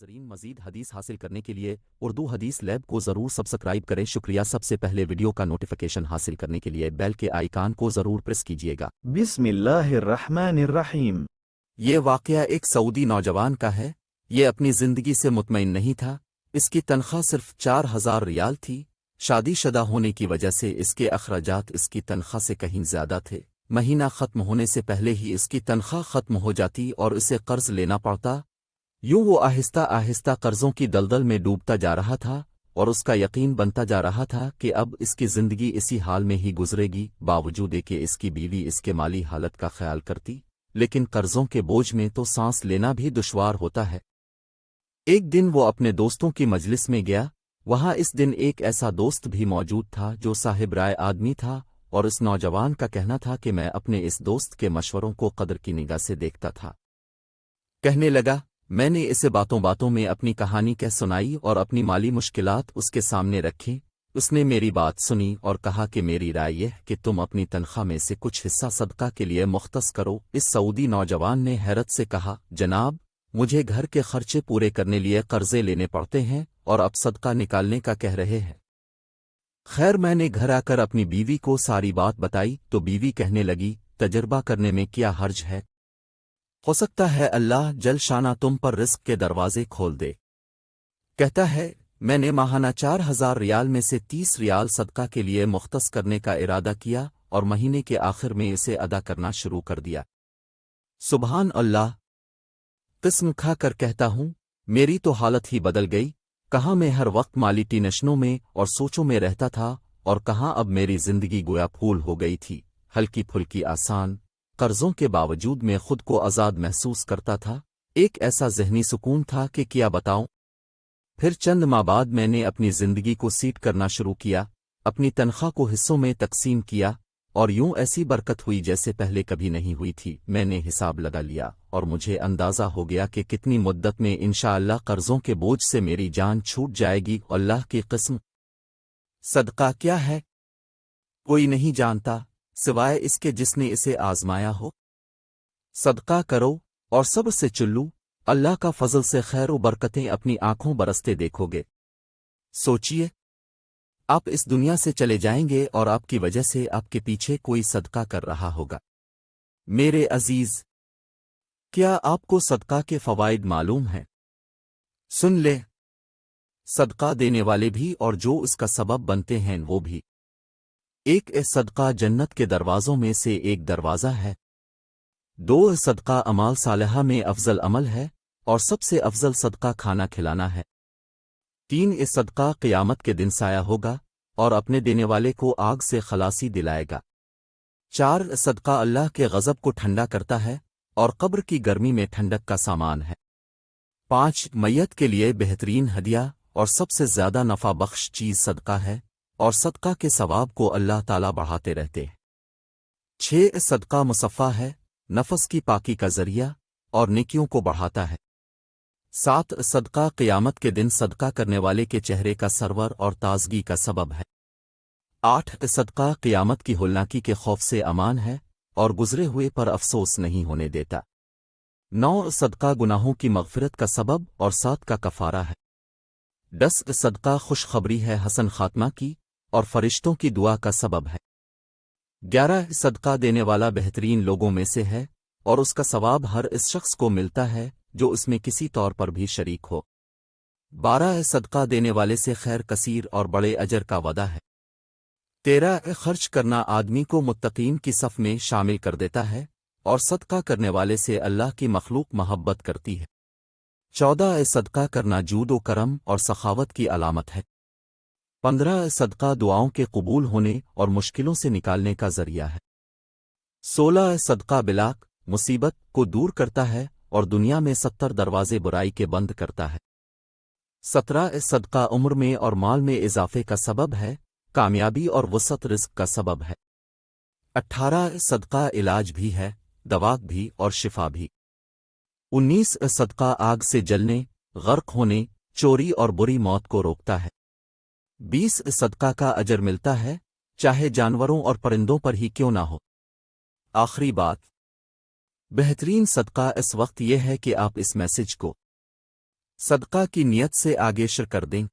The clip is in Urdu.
ناظرین مزید حدیث حاصل کرنے کے لیے اردو حدیث لیب کو ضرور سبسکرائب کریں شکریہ سب سے پہلے ویڈیو کا نوٹیفیکیشن حاصل کرنے کے لیے بیل کے آئیکن کو ضرور پریس کیجیے گا بسم اللہ الرحمن الرحیم۔ یہ واقعہ ایک سعودی نوجوان کا ہے۔ یہ اپنی زندگی سے مطمئن نہیں تھا۔ اس کی تنخواہ صرف 4000 ریال تھی۔ شادی شدہ ہونے کی وجہ سے اس کے اخراجات اس کی تنخواہ سے کہیں زیادہ تھے۔ مہینہ ختم ہونے سے پہلے ہی اس کی تنخواہ ختم ہو جاتی اور اسے قرض لینا پڑتا۔ یوں وہ آہستہ آہستہ قرضوں کی دلدل میں ڈوبتا جا رہا تھا اور اس کا یقین بنتا جا رہا تھا کہ اب اس کی زندگی اسی حال میں ہی گزرے گی، باوجود کہ اس کی بیوی اس کے مالی حالت کا خیال کرتی، لیکن قرضوں کے بوجھ میں تو سانس لینا بھی دشوار ہوتا ہے۔ ایک دن وہ اپنے دوستوں کی مجلس میں گیا۔ وہاں اس دن ایک ایسا دوست بھی موجود تھا جو صاحب رائے آدمی تھا، اور اس نوجوان کا کہنا تھا کہ میں اپنے اس دوست کے مشوروں کو قدر کی نگاہ سے دیکھتا تھا۔ کہنے لگا، میں نے اسے باتوں باتوں میں اپنی کہانی کہہ سنائی اور اپنی مالی مشکلات اس کے سامنے رکھی۔ اس نے میری بات سنی اور کہا کہ میری رائے یہ کہ تم اپنی تنخواہ میں سے کچھ حصہ صدقہ کے لیے مختص کرو۔ اس سعودی نوجوان نے حیرت سے کہا، جناب، مجھے گھر کے خرچے پورے کرنے لیے قرضے لینے پڑتے ہیں اور اب صدقہ نکالنے کا کہہ رہے ہیں۔ خیر، میں نے گھر آ کر اپنی بیوی کو ساری بات بتائی تو بیوی کہنے لگی، تجربہ کرنے میں کیا حرج ہے؟ ہو سکتا ہے اللہ جل شانہ تم پر رزق کے دروازے کھول دے۔ کہتا ہے، میں نے ماہانہ 4000 ریال میں سے 30 ریال صدقہ کے لیے مختص کرنے کا ارادہ کیا اور مہینے کے آخر میں اسے ادا کرنا شروع کر دیا۔ سبحان اللہ! قسم کھا کر کہتا ہوں، میری تو حالت ہی بدل گئی۔ کہاں میں ہر وقت مالی ٹینشنوں میں اور سوچوں میں رہتا تھا، اور کہاں اب میری زندگی گویا پھول ہو گئی تھی، ہلکی پھلکی آسان۔ قرضوں کے باوجود میں خود کو آزاد محسوس کرتا تھا۔ ایک ایسا ذہنی سکون تھا کہ کیا بتاؤں۔ پھر چند ماہ بعد میں نے اپنی زندگی کو سیٹ کرنا شروع کیا، اپنی تنخواہ کو حصوں میں تقسیم کیا، اور یوں ایسی برکت ہوئی جیسے پہلے کبھی نہیں ہوئی تھی۔ میں نے حساب لگا لیا اور مجھے اندازہ ہو گیا کہ کتنی مدت میں انشاءاللہ قرضوں کے بوجھ سے میری جان چھوٹ جائے گی۔ اللہ کی قسم! صدقہ کیا ہے؟ کوئی نہیں جانتا سوائے اس کے جس نے اسے آزمایا ہو۔ صدقہ کرو اور صبر سے چلو، اللہ کا فضل سے خیر و برکتیں اپنی آنکھوں برستے دیکھو گے۔ سوچئے، آپ اس دنیا سے چلے جائیں گے اور آپ کی وجہ سے آپ کے پیچھے کوئی صدقہ کر رہا ہوگا۔ میرے عزیز، کیا آپ کو صدقہ کے فوائد معلوم ہیں؟ سن لے، صدقہ دینے والے بھی اور جو اس کا سبب بنتے ہیں وہ بھی۔ ایک صدقہ جنت کے دروازوں میں سے ایک دروازہ ہے۔ 2 صدقہ اعمال صالحہ میں افضل عمل ہے اور سب سے افضل صدقہ کھانا کھلانا ہے۔ 3 صدقہ قیامت کے دن سایہ ہوگا اور اپنے دینے والے کو آگ سے خلاصی دلائے گا۔ 4 صدقہ اللہ کے غضب کو ٹھنڈا کرتا ہے اور قبر کی گرمی میں ٹھنڈک کا سامان ہے۔ 5 میت کے لیے بہترین ہدیہ اور سب سے زیادہ نفع بخش چیز صدقہ ہے، اور صدقہ کے ثواب کو اللہ تعالیٰ بڑھاتے رہتے ہیں۔ 6 صدقہ مصفہ ہے، نفس کی پاکی کا ذریعہ اور نیکیوں کو بڑھاتا ہے۔ 7 صدقہ قیامت کے دن صدقہ کرنے والے کے چہرے کا سرور اور تازگی کا سبب ہے۔ 8 صدقہ قیامت کی ہولناکی کے خوف سے امان ہے اور گزرے ہوئے پر افسوس نہیں ہونے دیتا۔ 9 صدقہ گناہوں کی مغفرت کا سبب اور 7 کا کفارہ ہے۔ 10 صدقہ خوشخبری ہے حسن خاتمہ کی اور فرشتوں کی دعا کا سبب ہے۔ 11 صدقہ دینے والا بہترین لوگوں میں سے ہے اور اس کا ثواب ہر اس شخص کو ملتا ہے جو اس میں کسی طور پر بھی شریک ہو۔ 12 صدقہ دینے والے سے خیر کثیر اور بڑے اجر کا وعدہ ہے۔ 13 خرچ کرنا آدمی کو متقین کی صف میں شامل کر دیتا ہے اور صدقہ کرنے والے سے اللہ کی مخلوق محبت کرتی ہے۔ 14 صدقہ کرنا جود و کرم اور سخاوت کی علامت ہے۔ 15 صدقہ دعاؤں کے قبول ہونے اور مشکلوں سے نکالنے کا ذریعہ ہے۔ 16 صدقہ بلاک مصیبت کو دور کرتا ہے اور دنیا میں 70 دروازے برائی کے بند کرتا ہے۔ 17 صدقہ عمر میں اور مال میں اضافے کا سبب ہے، کامیابی اور وسعت رزق کا سبب ہے۔ 18 صدقہ علاج بھی ہے، دوا بھی اور شفا بھی۔ 19 صدقہ آگ سے جلنے، غرق ہونے، چوری اور بری موت کو روکتا ہے۔ 20 صدقہ کا اجر ملتا ہے، چاہے جانوروں اور پرندوں پر ہی کیوں نہ ہو۔ آخری بات، بہترین صدقہ اس وقت یہ ہے کہ آپ اس میسج کو صدقہ کی نیت سے آگے شر کر دیں